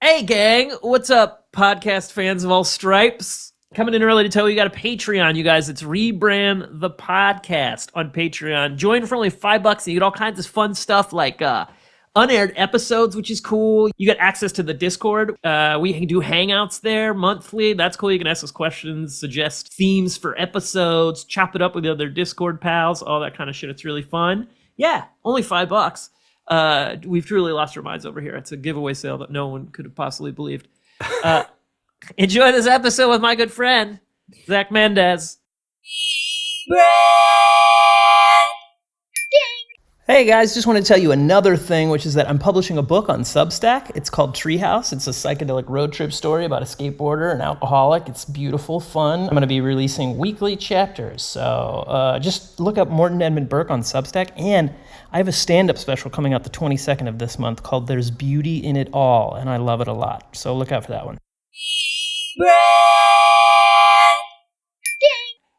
Hey, gang. What's up, podcast fans of all stripes? Coming in early to tell you got a Patreon, you guys. It's Rebrand the Podcast on Patreon. Join for only $5 and you get all kinds of fun stuff like unaired episodes, which is cool. You get access to the Discord. We can do hangouts there monthly. That's cool. You can ask us questions, suggest themes for episodes, chop it up with the other Discord pals, all that kind of shit. It's really fun. Yeah, only $5. We've truly lost our minds over here. It's a giveaway sale that no one could have possibly believed. Enjoy this episode with my good friend, Zach Mendez. Hey guys, just want to tell you another thing, which is that I'm publishing a book on Substack. It's called Treehouse. It's a psychedelic road trip story about a skateboarder and alcoholic. It's beautiful, fun. I'm going to be releasing weekly chapters. So just look up Morton Edmund Burke on Substack. And I have a stand-up special coming out the 22nd of this month called There's Beauty in It All. And I love it a lot. So look out for that one.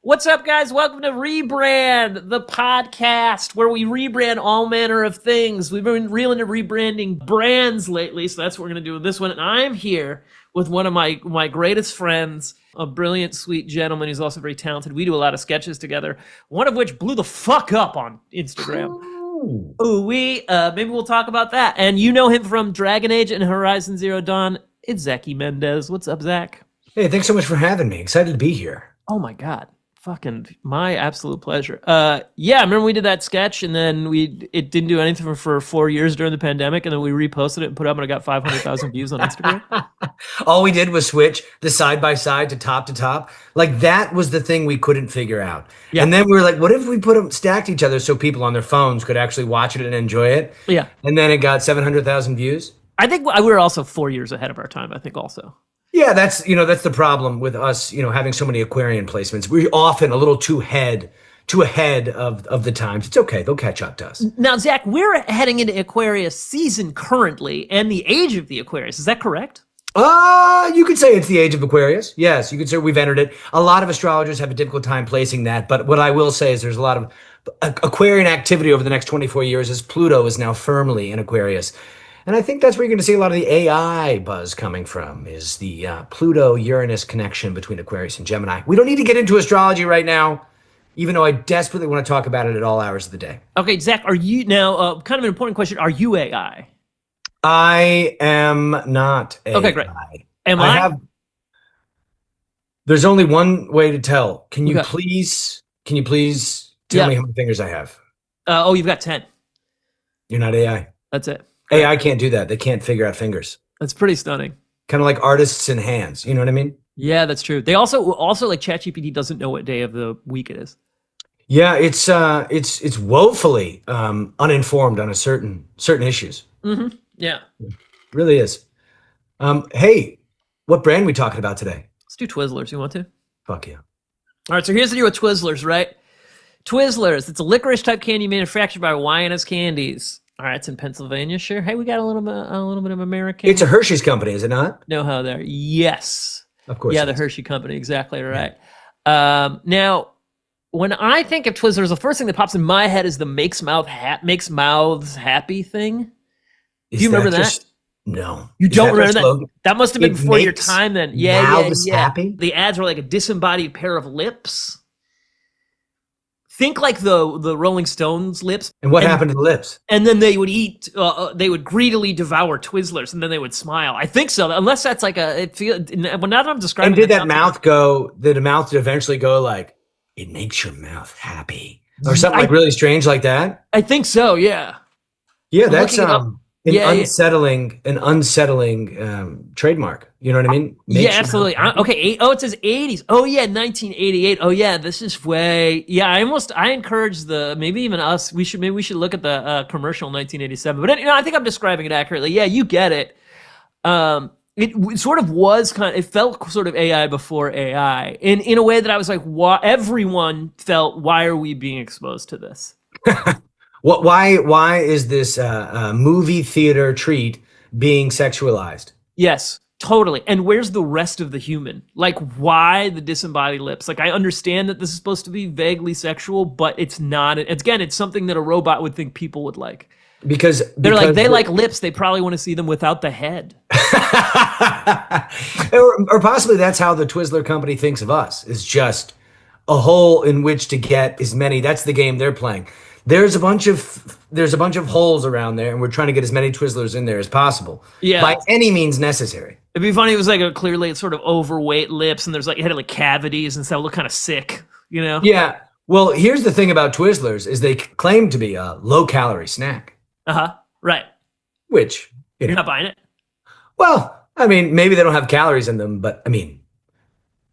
What's up, guys? Welcome to Rebrand, the podcast where we rebrand all manner of things. We've been real into rebranding brands lately, so that's what we're going to do with this one. And I'm here with one of my greatest friends, a brilliant, sweet gentleman who's also very talented. We do a lot of sketches together, one of which blew the fuck up on Instagram. Ooh, maybe we'll talk about that. And you know him from Dragon Age and Horizon Zero Dawn. It's Zachy Mendez. What's up, Zach? Hey, thanks so much for having me. Excited to be here. Oh my God. Fucking my absolute pleasure. Yeah, I remember we did that sketch and then it didn't do anything for 4 years during the pandemic, and then we reposted it and put it up and it got 500,000 views on Instagram. All we did was switch the side by side to top. Like that was the thing we couldn't figure out. Yeah. And then we were like, what if we put them stacked each other so people on their phones could actually watch it and enjoy it? Yeah. And then it got 700,000 views. I think we were also 4 years ahead of our time, I think also. Yeah, that's the problem with us, having so many Aquarian placements. We're often a little too ahead of the times. It's okay. They'll catch up to us. Now, Zach, we're heading into Aquarius season currently and the age of the Aquarius. Is that correct? You could say it's the age of Aquarius. Yes, you could say we've entered it. A lot of astrologers have a difficult time placing that. But what I will say is there's a lot of Aquarian activity over the next 24 years as Pluto is now firmly in Aquarius. And I think that's where you're going to see a lot of the AI buzz coming from, is the Pluto-Uranus connection between Aquarius and Gemini. We don't need to get into astrology right now, even though I desperately want to talk about it at all hours of the day. Okay, Zach, are you now, kind of an important question, are you AI? I am not AI. Okay, great. Am I? There's only one way to tell. Can you please tell me how many fingers I have? You've got 10. You're not AI. That's it. AI can't do that. They can't figure out fingers. That's pretty stunning. Kind of like artists and hands. You know what I mean? Yeah, that's true. They also like ChatGPT doesn't know what day of the week it is. Yeah, it's woefully uninformed on certain issues. Mm-hmm. Yeah, it really is. Hey, what brand are we talking about today? Let's do Twizzlers. You want to? Fuck yeah. All right, so here's the deal with Twizzlers, right? Twizzlers, it's a licorice type candy manufactured by Hawaiian Candies. All right, it's in Pennsylvania, sure. Hey, we got a little bit of American. It's a Hershey's company, is it not? Know-how there. Yes. Of course. Yeah, the Hershey company, exactly right. Yeah. Now, when I think of Twizzlers, the first thing that pops in my head is the makes mouths happy thing. Do you remember that? No. You don't remember that? That must have been before your time then. Yeah. Happy? The ads were like a disembodied pair of lips. Think like the Rolling Stones lips. And what happened to the lips? And then they would eat, they would greedily devour Twizzlers, and then they would smile. I think so, unless that's like well, now that I'm describing it. And did the mouth eventually go like, it makes your mouth happy? Or something like really strange like that? I think so, yeah. Yeah, that's an unsettling trademark. You know what I mean? Yeah, absolutely. Okay. It says 80s. Oh yeah, 1988. Oh yeah, this is way. Yeah, I encourage maybe even us. We should look at the commercial in 1987. But I think I'm describing it accurately. Yeah, you get it. It sort of was it felt sort of AI before AI in a way that I was like, everyone felt, why are we being exposed to this? Why is this movie theater treat being sexualized? Yes, totally. And where's the rest of the human? Like, why the disembodied lips? Like, I understand that this is supposed to be vaguely sexual, but it's not. It's something that a robot would think people would like. Because they like lips. They probably want to see them without the head. Or possibly that's how the Twizzler company thinks of us, is just a hole in which to get as many. That's the game they're playing. There's a bunch of holes around there, and we're trying to get as many Twizzlers in there as possible. Yeah. By any means necessary. It'd be funny if it was like clearly it's sort of overweight lips and there's like, it had like cavities and stuff, look kind of sick, you know? Yeah. Well, here's the thing about Twizzlers is they claim to be a low-calorie snack. Uh-huh. Right. Which, You're not buying it? well, I mean, maybe they don't have calories in them, but I mean,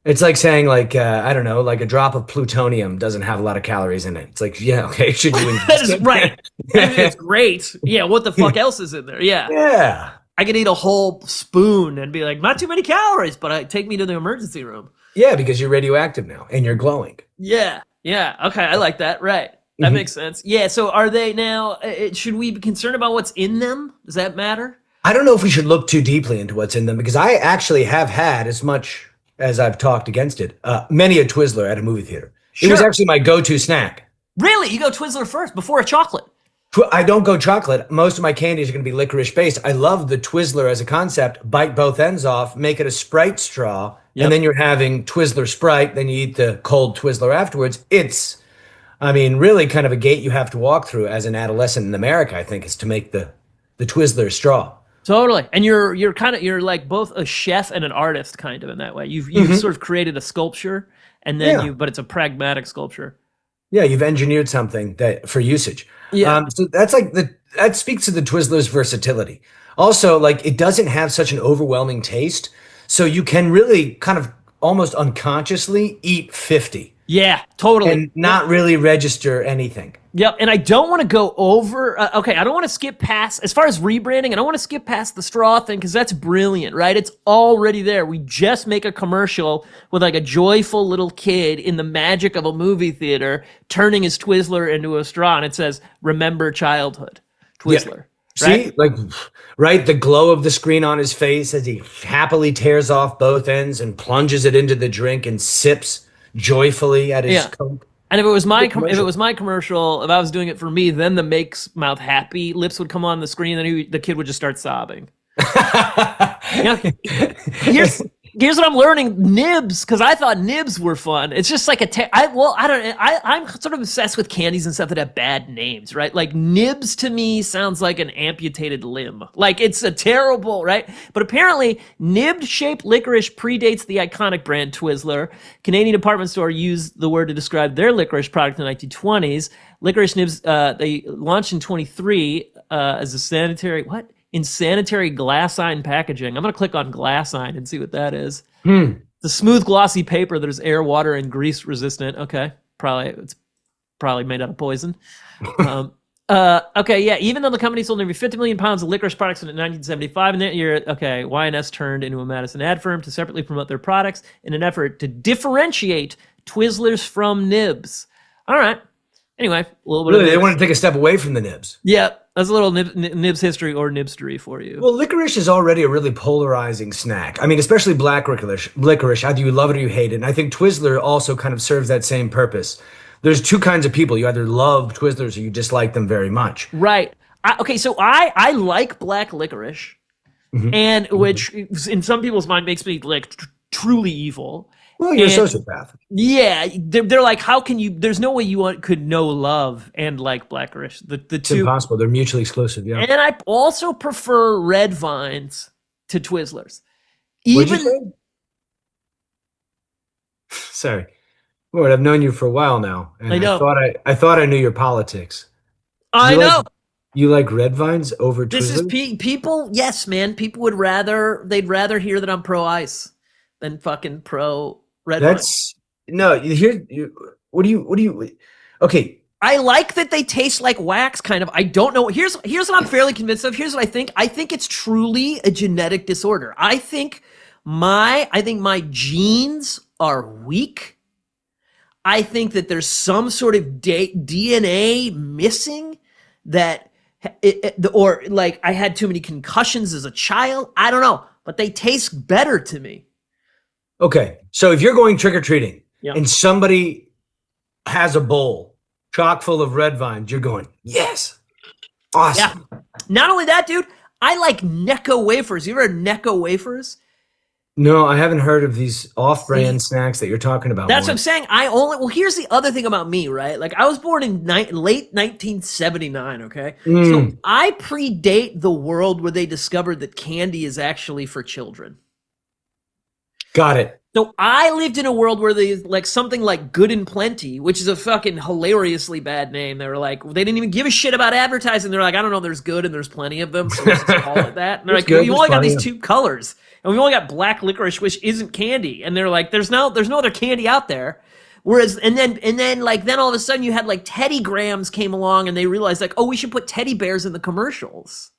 it's like saying like, I don't know, like a drop of plutonium doesn't have a lot of calories in it. It's like, yeah, okay, should you ingest That is it? right. I mean, it's great. Yeah, what the fuck else is in there? Yeah. Yeah. I could eat a whole spoon and be like, not too many calories, but take me to the emergency room. Yeah, because you're radioactive now and you're glowing. Yeah. Yeah. Okay. I like that. Right. That makes sense. Yeah. So are they now, should we be concerned about what's in them? Does that matter? I don't know if we should look too deeply into what's in them because I actually have had, as much as I've talked against it, many a Twizzler at a movie theater. It was Sure. actually my go-to snack. Really? You go Twizzler first before a chocolate? I don't go chocolate. Most of my candies are going to be licorice based. I love the Twizzler as a concept. Bite both ends off, make it a Sprite straw, and then you're having Twizzler Sprite. Then you eat the cold Twizzler afterwards. It's, I mean, really kind of a gate you have to walk through as an adolescent in America, I think, is to make the Twizzler straw. Totally. And you're like both a chef and an artist kind of in that way. You've sort of created a sculpture and then but it's a pragmatic sculpture. Yeah, you've engineered something that for usage. Yeah. So that's like that speaks to the Twizzler's versatility. Also, like it doesn't have such an overwhelming taste, so you can really kind of almost unconsciously eat 50 Yeah, totally. and not really register anything. Yep, and I don't want to go over. I don't want to skip past as far as rebranding. I don't want to skip past the straw thing because that's brilliant, right? It's already there. We just make a commercial with like a joyful little kid in the magic of a movie theater turning his Twizzler into a straw, and it says "Remember childhood, Twizzler." Yeah. Right? See, like, right, the glow of the screen on his face as he happily tears off both ends and plunges it into the drink and sips joyfully at his Coke. And if it was my commercial, if I was doing it for me, then the makes mouth happy lips would come on the screen, and the kid would just start sobbing. You know, here's what I'm learning: nibs, because I thought nibs were fun. It's just like I'm sort of obsessed with candies and stuff that have bad names, right? Like nibs to me sounds like an amputated limb. Like it's a terrible, right? But apparently, nibbed-shaped licorice predates the iconic brand Twizzler. Canadian department store used the word to describe their licorice product in the 1920s. Licorice nibs, they launched in 23 as a sanitary glassine packaging. I'm going to click on glassine and see what that is. The smooth, glossy paper that is air, water, and grease resistant. Okay, it's probably made out of poison. Okay, yeah. Even though the company sold nearly 50 million pounds of licorice products in 1975, in that year, YNS turned into a Madison ad firm to separately promote their products in an effort to differentiate Twizzlers from nibs. All right. Anyway, a little bit. Really, they want to take a step away from the nibs. Yeah, that's a little nibs history or nibstery for you. Well, licorice is already a really polarizing snack. I mean, especially black licorice. Either you love it or you hate it. And I think Twizzler also kind of serves that same purpose. There's two kinds of people. You either love Twizzlers or you dislike them very much. Right. So I like black licorice, and which in some people's mind makes me like truly evil. Well, you're a sociopath. Yeah, they're like, how can you? There's no way you could know love and like black licorice. The two, it's impossible. They're mutually exclusive. Yeah. And I also prefer red vines to Twizzlers. What'd you say? Sorry, Lord, I've known you for a while now, and I know. I thought I knew your politics. I know. You like red vines over Twizzlers? This is people. Yes, man. People would they'd rather hear that I'm pro ice than fucking pro red vines. No. What do you? Okay. I like that they taste like wax, kind of. I don't know. Here's what I'm fairly convinced of. Here's what I think. I think it's truly a genetic disorder. I think my genes are weak. I think that there's some sort of DNA missing that, or like I had too many concussions as a child. I don't know, but they taste better to me. Okay, so if you're going trick-or-treating and somebody has a bowl chock full of red vines, you're going, yes, awesome. Yeah. Not only that, dude, I like Necco wafers. You ever heard Necco wafers? No, I haven't heard of these off-brand snacks that you're talking about. That's what I'm saying. Well, here's the other thing about me, right? Like, I was born in late 1979, okay? So I predate the world where they discovered that candy is actually for children. Got it. So I lived in a world where they like something like Good and Plenty, which is a fucking hilariously bad name. They were like, they didn't even give a shit about advertising. They're like, I don't know, there's good and there's plenty of them, so let's just call it that. And they're like, well, you only got these two colors, and we only got black licorice, which isn't candy. And they're like, there's no other candy out there. Whereas, and then all of a sudden you had like Teddy Grahams came along, and they realized like, oh, we should put teddy bears in the commercials.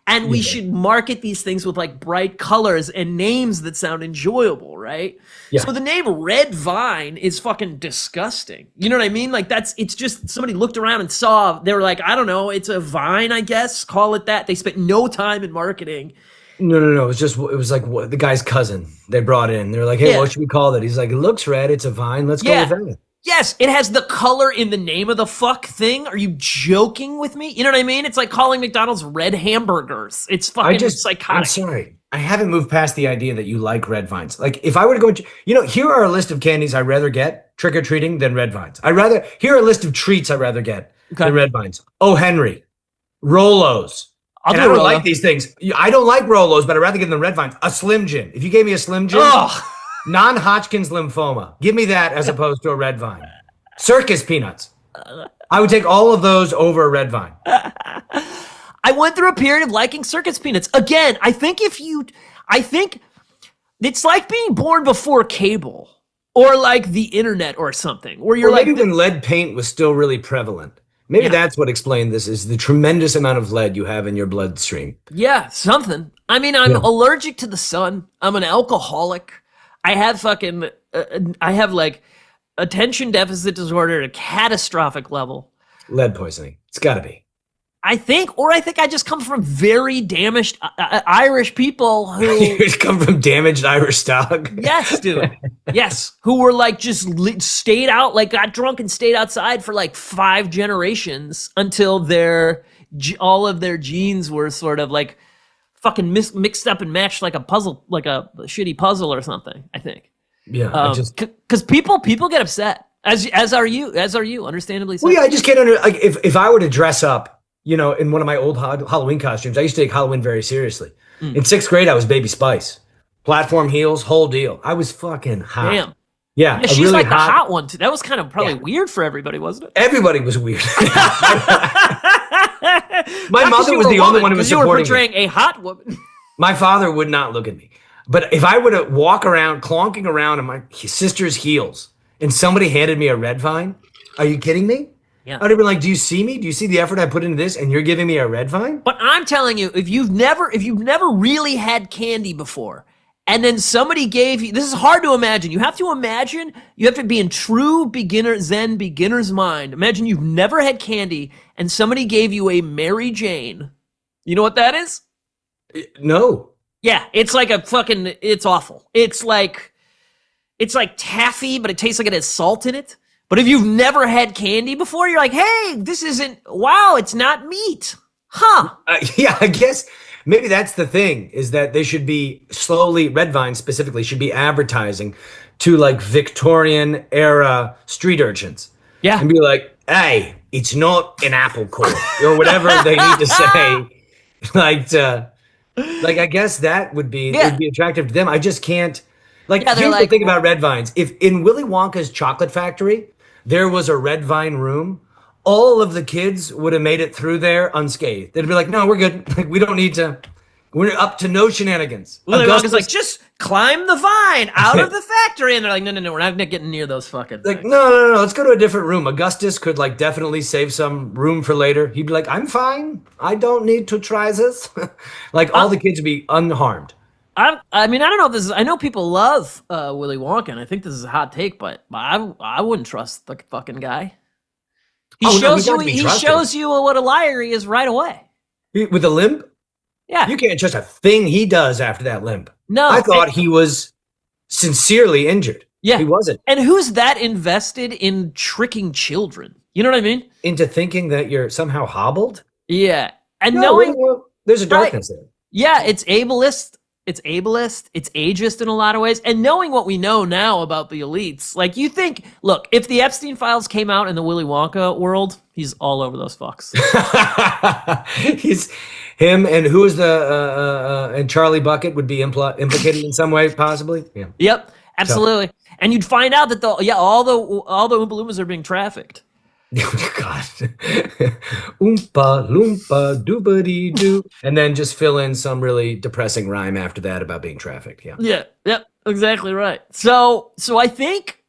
And we should market these things with like bright colors and names that sound enjoyable, right? Yeah. So the name Red Vine is fucking disgusting. You know what I mean? Like it's just somebody looked around and saw, they were like, I don't know, it's a vine, I guess, call it that. They spent no time in marketing. No. It was like the guy's cousin they brought in. They were like, hey, what should we call it? He's like, it looks red, it's a vine, let's go with that. Yes, it has the color in the name of the fuck thing. Are you joking with me? You know what I mean? It's like calling McDonald's red hamburgers. It's fucking psychotic. I'm sorry. I haven't moved past the idea that you like red vines. Like if I were to go into, here are a list of candies I'd rather get trick-or-treating than red vines. Here are a list of treats I'd rather get than red vines. Oh, Henry. Rolos. I don't like these things. I don't like Rolos, but I'd rather get them than red vines. A Slim Jim. If you gave me a Slim Jim... non-Hodgkin's lymphoma. Give me that as opposed to a red vine. Circus peanuts. I would take all of those over a red vine. I went through a period of liking circus peanuts. Again, I think it's like being born before cable or like the internet or something where you're maybe when lead paint was still really prevalent. Maybe that's what explained this, is the tremendous amount of lead you have in your bloodstream. Yeah, something. I mean, I'm allergic to the sun. I'm an alcoholic. I have like attention deficit disorder at a catastrophic level. Lead poisoning. It's got to be. I think I just come from very damaged Irish people who... You come from damaged Irish stock? Yes, dude. Yes. Who were like just stayed out, like got drunk and stayed outside for like 5 generations until all of their genes were sort of like fucking mixed up and matched like a puzzle, like a shitty puzzle or something, I think. Yeah. Because people get upset, as are you, understandably so. Well, yeah, I just can't like if I were to dress up, in one of my old Halloween costumes. I used to take Halloween very seriously. In 6th grade, I was Baby Spice. Platform heels, whole deal. I was fucking hot. Damn. Yeah, she's really like the hot one too. That was kind of probably weird for everybody, wasn't it? Everybody was weird. My mother was the only one who was supporting me. You were portraying a hot woman. My father would not look at me. But if I were to walk around, clonking around in my sister's heels, and somebody handed me a red vine, are you kidding me? Yeah. I'd have been like, do you see me? Do you see the effort I put into this? And you're giving me a red vine? But I'm telling you, if you've never really had candy before, and then somebody gave you, this is hard to imagine. You have to be in true Zen beginner's mind. Imagine you've never had candy and somebody gave you a Mary Jane. You know what that is? No. Yeah, it's like it's awful. It's like taffy, but it tastes like it has salt in it. But if you've never had candy before, you're like, hey, it's not meat. Huh. Yeah, I guess maybe that's the thing, is that they should be red vines specifically, should be advertising to like Victorian era street urchins. Yeah. And be like, hey, it's not an apple core or whatever they need to say. Like, I guess that would be attractive to them. I just can't. Here's the thing about red vines. If in Willy Wonka's chocolate factory, there was a red vine room, all of the kids would have made it through there unscathed. They'd be like, no, we're good. Like, we don't need to. We're up to no shenanigans. Willy Wonka's like, just climb the vine out of the factory. And they're like, no, we're not getting near those fucking things. Like, no, let's go to a different room. Augustus could definitely save some room for later. He'd be like, I'm fine. I don't need to try this. All the kids would be unharmed. I mean, I don't know if this is, I know people love Willy Wonka, and I think this is a hot take, but I wouldn't trust the fucking guy. He shows you what a liar he is right away. With a limp? Yeah. You can't trust a thing he does after that limp. No. I thought he was sincerely injured. Yeah. He wasn't. And who's that invested in tricking children? You know what I mean? Into thinking that you're somehow hobbled? Yeah. And There's a darkness there. Yeah, it's ableist. It's ableist. It's ageist in a lot of ways. And knowing what we know now about the elites, like you think, look, if the Epstein files came out in the Willy Wonka world, he's all over those fucks. He's him, and who is the and Charlie Bucket would be implicated in some way, possibly. Yeah. Yep, absolutely. So, and you'd find out that all the Oompa Loompas are being trafficked. Oh, God. Oompa Loompa doobity doo. And then just fill in some really depressing rhyme after that about being trafficked. Yeah. Yeah. Yep. Exactly right. So I think,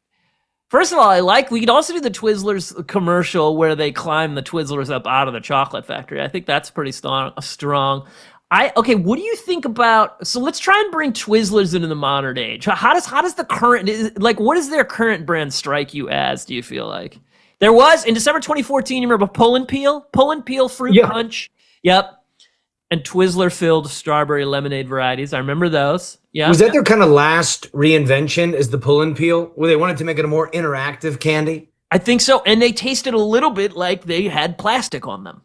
first of all, we could also do the Twizzlers commercial where they climb the Twizzlers up out of the chocolate factory. I think that's pretty strong. Okay, what do you think about, so let's try and bring Twizzlers into the modern age. How does the current, like, what does their current brand strike you as, do you feel like? There was, in December 2014, you remember Pull and Peel fruit punch. Yep. And Twizzler-filled strawberry lemonade varieties. I remember those. Yeah. Was that their kind of last reinvention, is the Pull and Peel, where they wanted to make it a more interactive candy? I think so. And they tasted a little bit like they had plastic on them.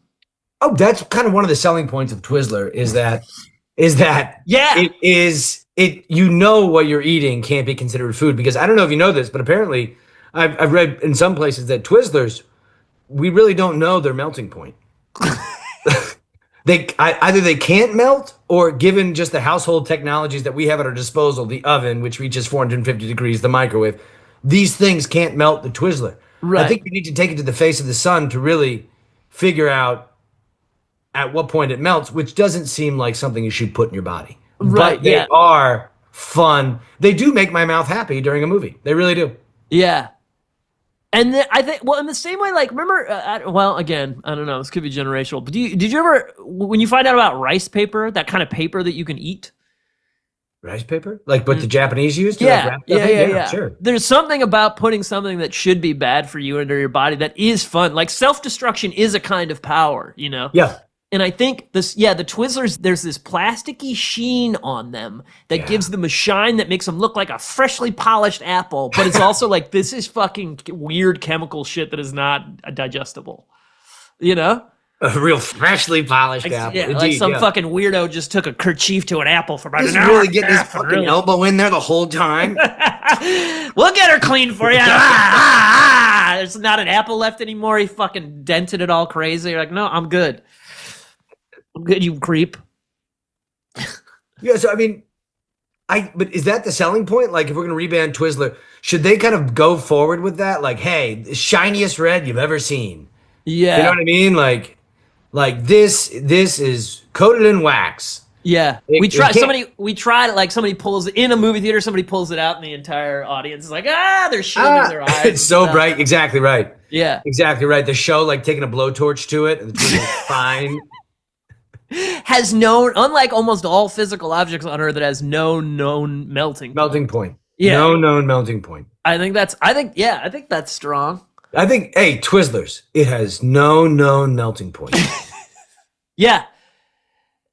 Oh, that's kind of one of the selling points of Twizzler, is that yeah, you know what you're eating can't be considered food, because I don't know if you know this, but apparently I've read in some places that Twizzlers, we really don't know their melting point. Either they can't melt, or given just the household technologies that we have at our disposal, the oven, which reaches 450 degrees, the microwave, these things can't melt the Twizzler. Right. I think you need to take it to the face of the sun to really figure out at what point it melts, which doesn't seem like something you should put in your body. Right. But they are fun. They do make my mouth happy during a movie. They really do. Yeah. And then I think, well, in the same way, like, remember, well, again, I don't know, this could be generational, but did you ever, when you find out about rice paper, that kind of paper that you can eat? Rice paper? Like what the Japanese use? To Yeah, yeah. Sure. There's something about putting something that should be bad for you into your body that is fun. Like, self-destruction is a kind of power, you know? Yeah. And I think the Twizzlers, there's this plasticky sheen on them that gives them a shine that makes them look like a freshly polished apple. But it's also like, this is fucking weird chemical shit that is not digestible. You know? A real freshly polished apple. Yeah, like some fucking weirdo just took a kerchief to an apple for about an hour. Really getting his fucking elbow in there the whole time? We'll get her clean for you. There's not an apple left anymore. He fucking dented it all crazy. You're like, no, I'm good. I'm good, you creep. Yeah, so I mean, but is that the selling point? Like, if we're going to rebrand Twizzler, should they kind of go forward with that? Like, hey, the shiniest red you've ever seen. Yeah. You know what I mean? Like this is coated in wax. Yeah. We tried it, like somebody pulls it in a movie theater, somebody pulls it out and the entire audience is like, they're shielding their eyes. It's so bright. Exactly right. Yeah. Exactly right. The show, like taking a blowtorch to it, and the Twizzler's fine. Has unlike almost all physical objects on Earth, it has no known melting point. Yeah. No known melting point. I think that's strong. I think, hey, Twizzlers, it has no known melting point. Yeah.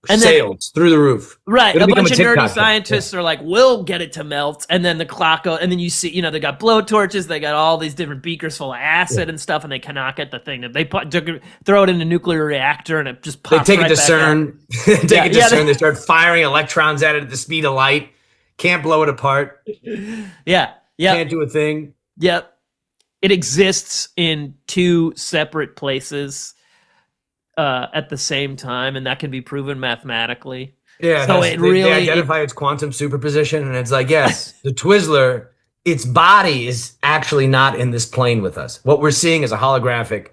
And Sales through the roof. Right. It'll a bunch of nerdy TikTok scientists are like, we'll get it to melt. And then the clock goes, and then you see, they got blowtorches, they got all these different beakers full of acid and stuff, and they cannot get the thing. They throw it in a nuclear reactor and it just pops. They take right it to CERN. They start firing electrons at it at the speed of light. Can't blow it apart. Yeah. Can't do a thing. Yep. It exists in two separate places at the same time, and that can be proven mathematically. Yeah, so they identify its quantum superposition, and it's like, yes, the Twizzler, its body is actually not in this plane with us. What we're seeing is a holographic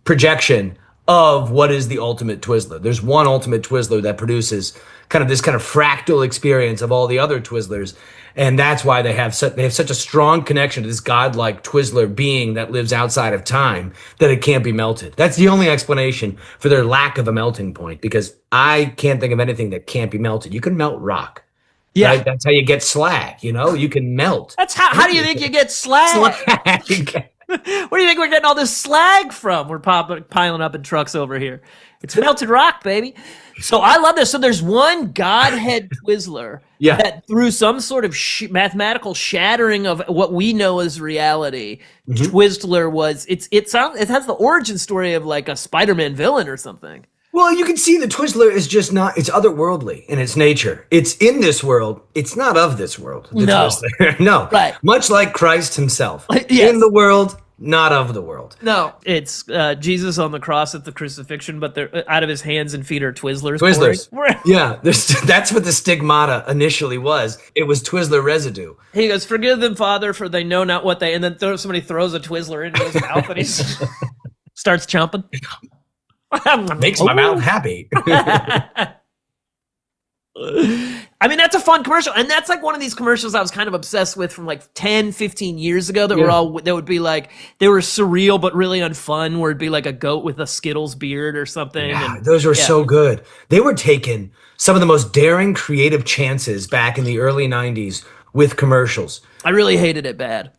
projection of what is the ultimate Twizzler. There's one ultimate Twizzler that produces this kind of fractal experience of all the other Twizzlers. And that's why they have such a strong connection to this godlike Twizzler being that lives outside of time, that it can't be melted. That's the only explanation for their lack of a melting point, because I can't think of anything that can't be melted. You can melt rock. Yeah. Right? That's how you get slag, you can melt. That's how do you think you get slag? Where do you think we're getting all this slag from? We're piling up in trucks over here. It's melted rock, baby. So I love this. So there's one godhead Twizzler that through some sort of mathematical shattering of what we know as reality, Twizzler was. It has the origin story of like a Spider-Man villain or something. Well, you can see the Twizzler is just not, it's otherworldly in its nature. It's in this world. It's not of this world. The No. Twizzler. No. Right. Much like Christ himself. Yes. In the world, not of the world. No, it's Jesus on the cross at the crucifixion, but they're out of his hands and feet are Twizzlers. Twizzlers. pouring. Yeah, that's what the stigmata initially was. It was Twizzler residue. He goes, "Forgive them, Father, for they know not what they." And then somebody throws a Twizzler into his mouth, and he starts chomping. Makes my mouth happy. I mean, that's a fun commercial. And that's like one of these commercials I was kind of obsessed with from like 10, 15 years ago that that would be like, they were surreal, but really unfun, where it'd be like a goat with a Skittles beard or something. Yeah, and, those were so good. They were taking some of the most daring, creative chances back in the early 90s with commercials. I really hated it bad.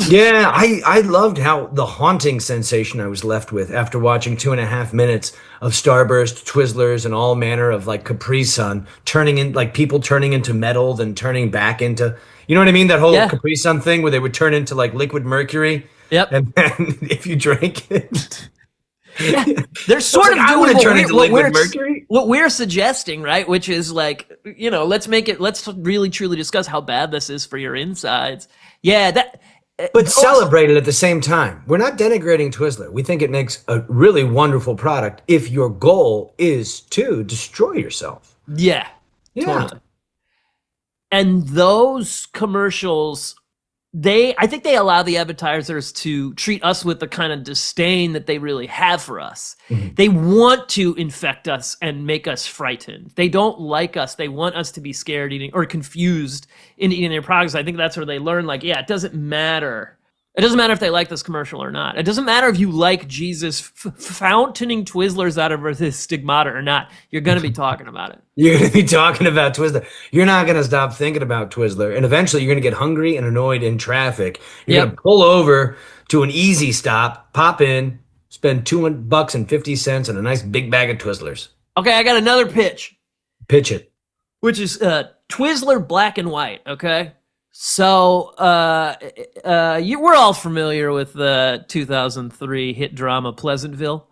Yeah, I loved how the haunting sensation I was left with after watching 2.5 minutes of Starburst, Twizzlers, and all manner of like Capri Sun turning in, like people turning into metal, then turning back into, you know what I mean? That whole Capri Sun thing where they would turn into like liquid mercury. Yep. And then if you drank it. Yeah, they're sort of I doing want to turn into liquid mercury. What we're suggesting, right? Which is like, you know, let's really truly discuss how bad this is for your insides. Yeah, But celebrate it at the same time. We're not denigrating Twizzler. We think it makes a really wonderful product if your goal is to destroy yourself. Yeah. Totally. And those commercials, I think they allow the advertisers to treat us with the kind of disdain that they really have for us. Mm-hmm. They want to infect us and make us frightened. They don't like us. They want us to be scared eating or confused in eating their products. I think that's where they learn, like, yeah, it doesn't matter. It doesn't matter if they like this commercial or not. It doesn't matter if you like Jesus fountaining Twizzlers out of his stigmata or not. You're going to be talking about it. You're going to be talking about Twizzler. You're not going to stop thinking about Twizzler. And eventually you're going to get hungry and annoyed in traffic. You're going to pull over to an easy stop, pop in, spend $2.50 on a nice big bag of Twizzlers. Okay, I got another pitch. Pitch it. Which is Twizzler black and white, okay? So we're all familiar with the 2003 hit drama Pleasantville.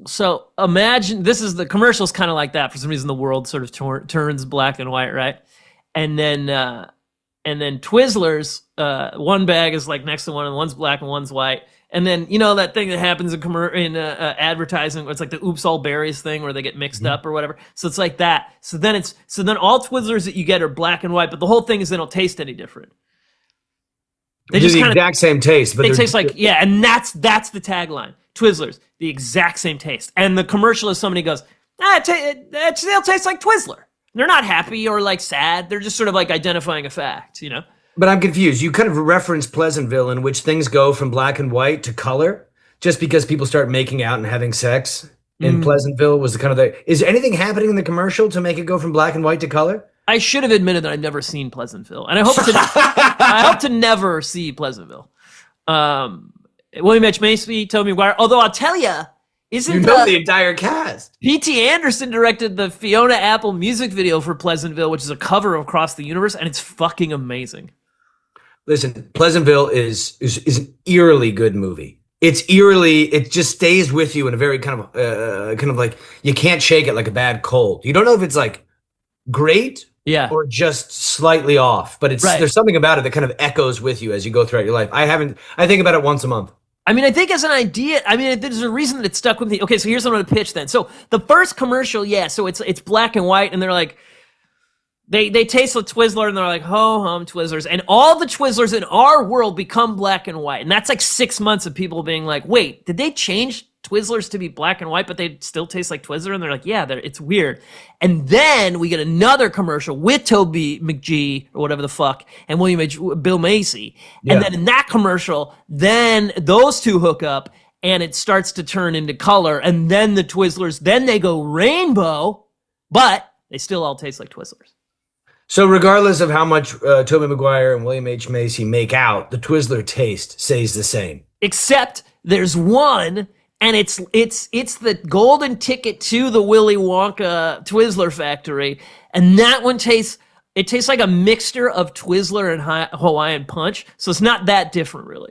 So imagine the commercial's kind of like that. For some reason, the world sort of turns black and white, right? And then Twizzlers, one bag is like next to one, and one's black and one's white. And then, you know, that thing that happens in advertising, where it's like the oops all berries thing where they get mixed up or whatever. So it's like that. So then all Twizzlers that you get are black and white, but the whole thing is they don't taste any different. They just the exact same taste, but they taste like, yeah, and that's the tagline. Twizzlers, the exact same taste. And the commercial is somebody goes, they'll taste like Twizzler. They're not happy or like sad. They're just sort of like identifying a fact, you know? But I'm confused. You kind of referenced Pleasantville, in which things go from black and white to color, just because people start making out and having sex in Pleasantville was the kind of is anything happening in the commercial to make it go from black and white to color? I should have admitted that I've never seen Pleasantville, and I hope to never see Pleasantville. William H. Macy, Tobey Maguire. Although I'll tell you, the entire cast. P.T. Anderson directed the Fiona Apple music video for Pleasantville, which is a cover of Across the Universe, and it's fucking amazing. Listen, Pleasantville is an eerily good movie. It just stays with you in a very kind of like, you can't shake it like a bad cold. You don't know if it's like great or just slightly off, but there's something about it that kind of echoes with you as you go throughout your life. I think about it once a month. I mean, I think as an idea, there's a reason that it stuck with me. Okay, so here's what I'm going to pitch then. So the first commercial, so it's black and white, and they're like, They taste the Twizzler and they're like, ho hum Twizzlers. And all the Twizzlers in our world become black and white. And that's like 6 months of people being like, wait, did they change Twizzlers to be black and white, but they still taste like Twizzler? And they're like, yeah, it's weird. And then we get another commercial with Toby McGee or whatever the fuck and Bill Macy. Yeah. And then in that commercial, then those two hook up and it starts to turn into color. And then the Twizzlers, then they go rainbow, but they still all taste like Twizzlers. So regardless of how much Tobey Maguire and William H. Macy make out, the Twizzler taste stays the same. Except there's one, and it's the golden ticket to the Willy Wonka Twizzler factory, and that one tastes like a mixture of Twizzler and Hawaiian Punch, so it's not that different, really.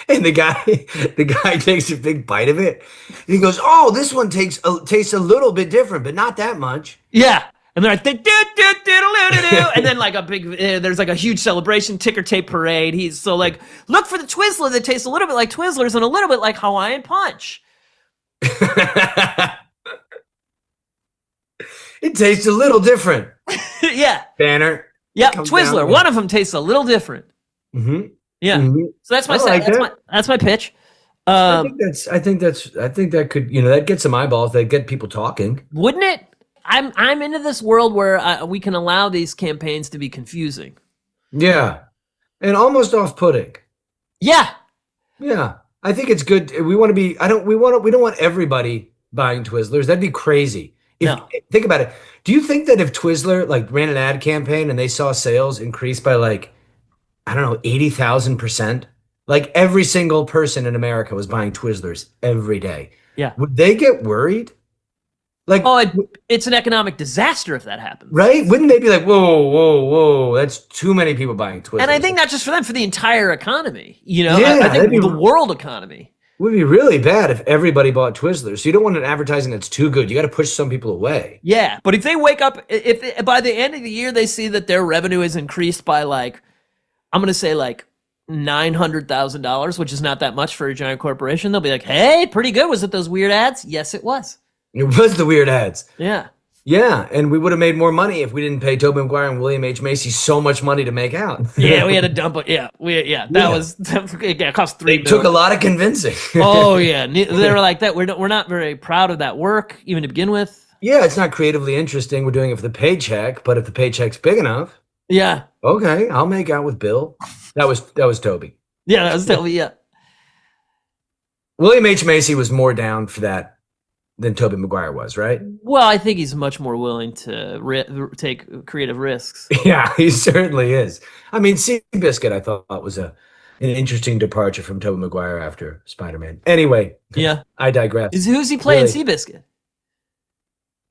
And the guy takes a big bite of it. And he goes, "Oh, this one tastes a little bit different, but not that much." Yeah. And they're like, do, do, do, do, do, do. And then like there's like a huge celebration, ticker tape parade. He's so like, look for the Twizzler that tastes a little bit like Twizzlers and a little bit like Hawaiian Punch. It tastes a little different. Yeah. Banner. Yeah, Twizzler. One of them tastes a little different. Mm-hmm. Yeah. Mm-hmm. So that's my that's my pitch. I think that could, that gets some eyeballs. That get people talking. Wouldn't it? I'm into this world where we can allow these campaigns to be confusing. Yeah, and almost off-putting. Yeah. Yeah, I think it's good. We want to be. We don't want everybody buying Twizzlers. That'd be crazy. Think about it. Do you think that if Twizzler like ran an ad campaign and they saw sales increase by like, I don't know, 80,000%, like every single person in America was buying Twizzlers every day. Yeah. Would they get worried? Like, it's an economic disaster if that happens. Right? Wouldn't they be like, whoa, that's too many people buying Twizzlers? And I think not just for them, for the entire economy. Yeah, I think the world economy. It would be really bad if everybody bought Twizzlers. So you don't want an advertising that's too good. You got to push some people away. Yeah, but if they wake up, if by the end of the year they see that their revenue is increased by like, I'm going to say like $900,000, which is not that much for a giant corporation, they'll be like, hey, pretty good. Was it those weird ads? Yes, it was. It was the weird ads. Yeah. Yeah, and we would have made more money if we didn't pay Tobey Maguire and William H. Macy so much money to make out. Yeah, we had to dump it. Yeah, it cost $3 million. It took a lot of convincing. Oh yeah, they were like that. We're not very proud of that work, even to begin with. Yeah, it's not creatively interesting. We're doing it for the paycheck, but if the paycheck's big enough, yeah, okay, I'll make out with Bill. That was Toby. Yeah, that was Toby. Yeah, William H. Macy was more down for that than Tobey Maguire was, right? Well, I think he's much more willing to take creative risks. Yeah, he certainly is. I mean, Seabiscuit, I thought was an interesting departure from Tobey Maguire after Spider-Man. Anyway, yeah, I digress. Who's he playing Really? Seabiscuit?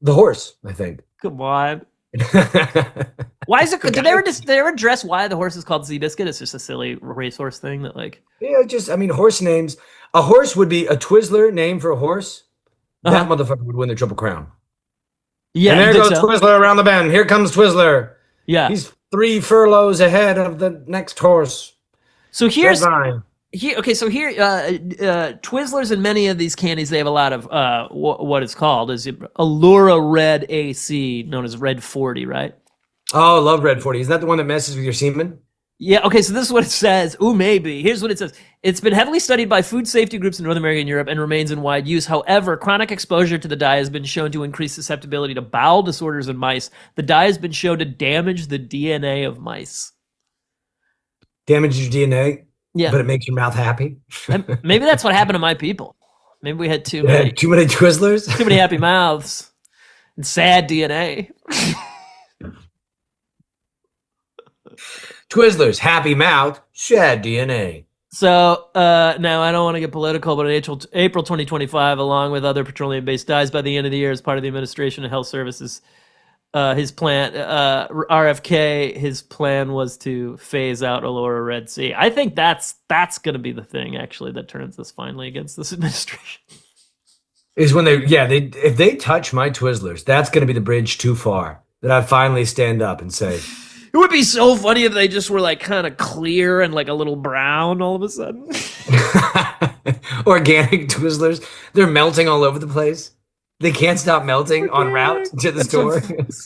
The horse, I think. Come on. Why is it? Did they ever address why the horse is called Seabiscuit? It's just a silly racehorse thing that like. Yeah, horse names. A horse would be a Twizzler name for a horse. That motherfucker would win the Triple Crown. Yeah, and there goes Twizzler around the bend. Here comes Twizzler. Yeah, he's 3 furlongs ahead of the next horse. So here's Twizzlers and many of these candies, they have a lot of what is called is Allura Red AC, known as Red 40, right? Oh, I love Red 40. Isn't that the one that messes with your semen? Yeah, okay, so this is what it says. Ooh, maybe. Here's what it says. It's been heavily studied by food safety groups in North America and Europe and remains in wide use. However, chronic exposure to the dye has been shown to increase susceptibility to bowel disorders in mice. The dye has been shown to damage the DNA of mice. Damage your DNA? Yeah. But it makes your mouth happy? Maybe that's what happened to my people. Maybe we had too many Twizzlers? Too many happy mouths and sad DNA. Twizzlers, happy mouth, sad DNA. So now I don't want to get political, but in April 2025, along with other petroleum-based dyes, by the end of the year, as part of the Administration of Health Services, his plan, RFK, his plan was to phase out Allura Red Sea. I think that's going to be the thing, actually, that turns this finally against this administration. Is when if they touch my Twizzlers, that's going to be the bridge too far. That I finally stand up and say, it would be so funny if they just were like kind of clear and like a little brown all of a sudden. Organic Twizzlers, they're melting all over the place. They can't stop melting en route to the store.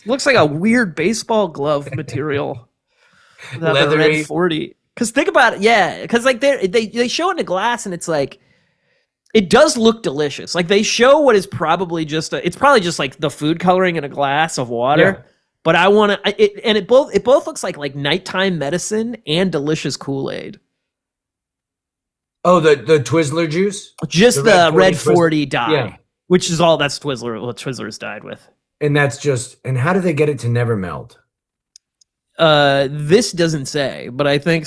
Looks like a weird baseball glove material. Leathery. Red 40. Because think about it, yeah. Because like they show it in the glass and it's like, it does look delicious. Like they show what is probably just it's probably just like the food coloring in a glass of water. Yeah. But I want to, it both looks like nighttime medicine and delicious Kool-Aid. Oh, the Twizzler juice? Just the Red 40 dye, yeah. Which is all that's what Twizzlers dyed with. And and how do they get it to never melt? This doesn't say, but I think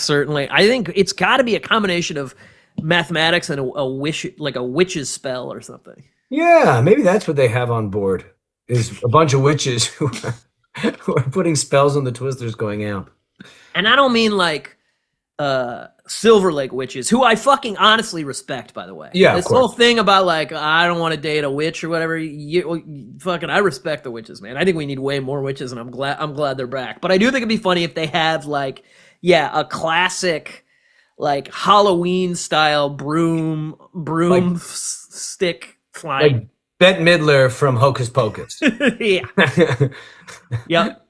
it's got to be a combination of mathematics and a wish, like a witch's spell or something. Yeah, maybe that's what they have on board, is a bunch of witches who are putting spells on the Twizzlers going out. And I don't mean like Silver Lake witches, who I fucking honestly respect, by the way. Yeah, of this course. whole thing about like I don't want to date a witch or whatever. Fucking, I respect the witches, man. I think we need way more witches, and I'm glad they're back. But I do think it'd be funny if they have like, a classic, like Halloween style broom like, stick flying. Like Bette Midler from Hocus Pocus. Yeah. Yep.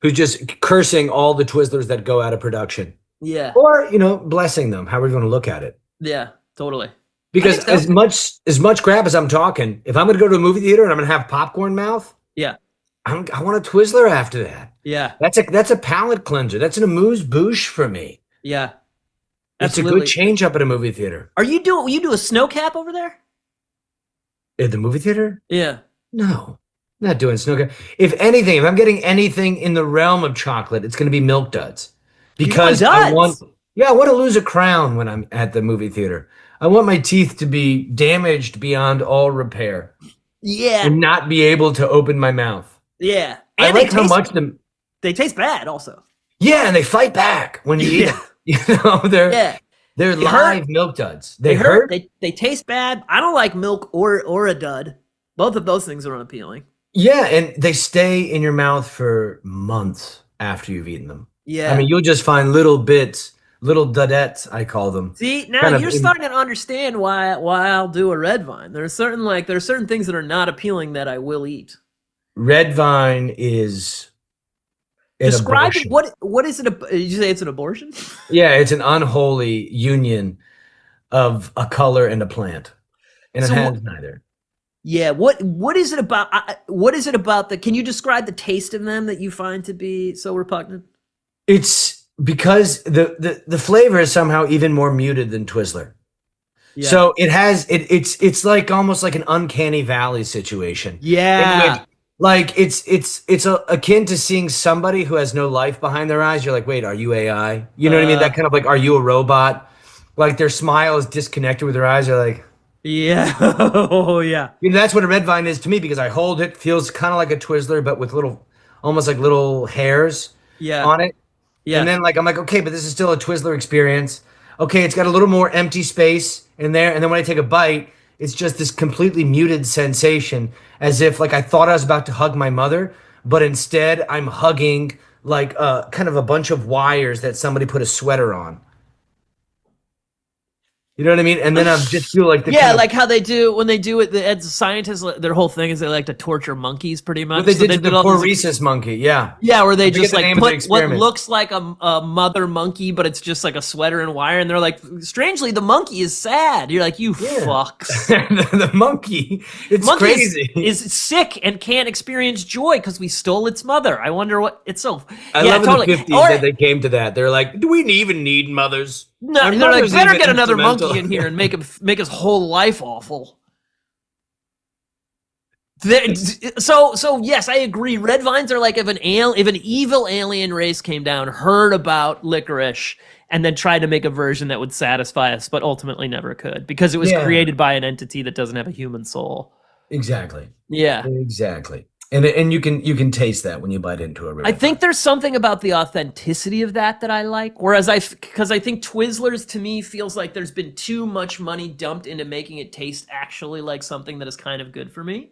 Who's just cursing all the Twizzlers that go out of production. Yeah. Or, blessing them, however you want to look at it. Yeah, totally. Because as much crap as I'm talking, if I'm going to go to a movie theater and I'm going to have popcorn mouth, yeah, I want a Twizzler after that. Yeah. That's a palate cleanser. That's an amuse-bouche for me. Yeah. It's a good change up at a movie theater. You do a snow cap over there? At the movie theater? Yeah. No. Not doing snow cap. If anything, if I'm getting anything in the realm of chocolate, it's going to be Milk Duds. Because I want to lose a crown when I'm at the movie theater. I want my teeth to be damaged beyond all repair. Yeah. And not be able to open my mouth. Yeah. And I like how much they taste bad also. Yeah, and they fight back when you eat them. They're live Milk Duds. They hurt. They taste bad. I don't like milk or a dud. Both of those things are unappealing. Yeah, and they stay in your mouth for months after you've eaten them. Yeah. I mean, you'll just find little bits, little dudettes, I call them. See, now you're starting to understand why I'll do a red vine. There are certain things that are not appealing that I will eat. Red vine is describe it. What is it? Did you say it's an abortion? Yeah, it's an unholy union of a color and a plant, and it has neither. Yeah, what is it about? What is it about can you describe the taste of them that you find to be so repugnant? It's because the flavor is somehow even more muted than Twizzler. Yeah. So it's like almost like an uncanny valley situation. Yeah. Like it's akin to seeing somebody who has no life behind their eyes. You're like, wait, are you AI? You know what I mean? That kind of like, are you a robot? Like their smile is disconnected with their eyes. You're like, yeah. Oh yeah. That's what a red vine is to me, because I hold it, feels kind of like a Twizzler, but with almost like little hairs on it. Yeah. And then like, I'm like, okay, but this is still a Twizzler experience. Okay, it's got a little more empty space in there. And then when I take a bite, it's just this completely muted sensation, as if like I thought I was about to hug my mother, but instead I'm hugging like kind of a bunch of wires that somebody put a sweater on. You know what I mean? And then I just feel like like how they do when they do it. As scientists, their whole thing is they like to torture monkeys, pretty much. What they did to the poor rhesus monkey, yeah, where they just like put what looks like a mother monkey, but it's just like a sweater and wire, and they're like, strangely, the monkey is sad. You're like, you fucks. The monkey, crazy. Is sick and can't experience joy because we stole its mother. I wonder what it's so. I love in the 50s that they came to that. They're like, do we even need mothers? No, they're like, better get another monkey in here and make his whole life awful. So yes, I agree. Red vines are like if an evil alien race came down, heard about licorice, and then tried to make a version that would satisfy us, but ultimately never could, because it was created by an entity that doesn't have a human soul. Exactly. Yeah. Exactly. And you can taste that when you bite into a red vine. I think there's something about the authenticity of that I like. Whereas because I think Twizzlers to me feels like there's been too much money dumped into making it taste actually like something that is kind of good for me.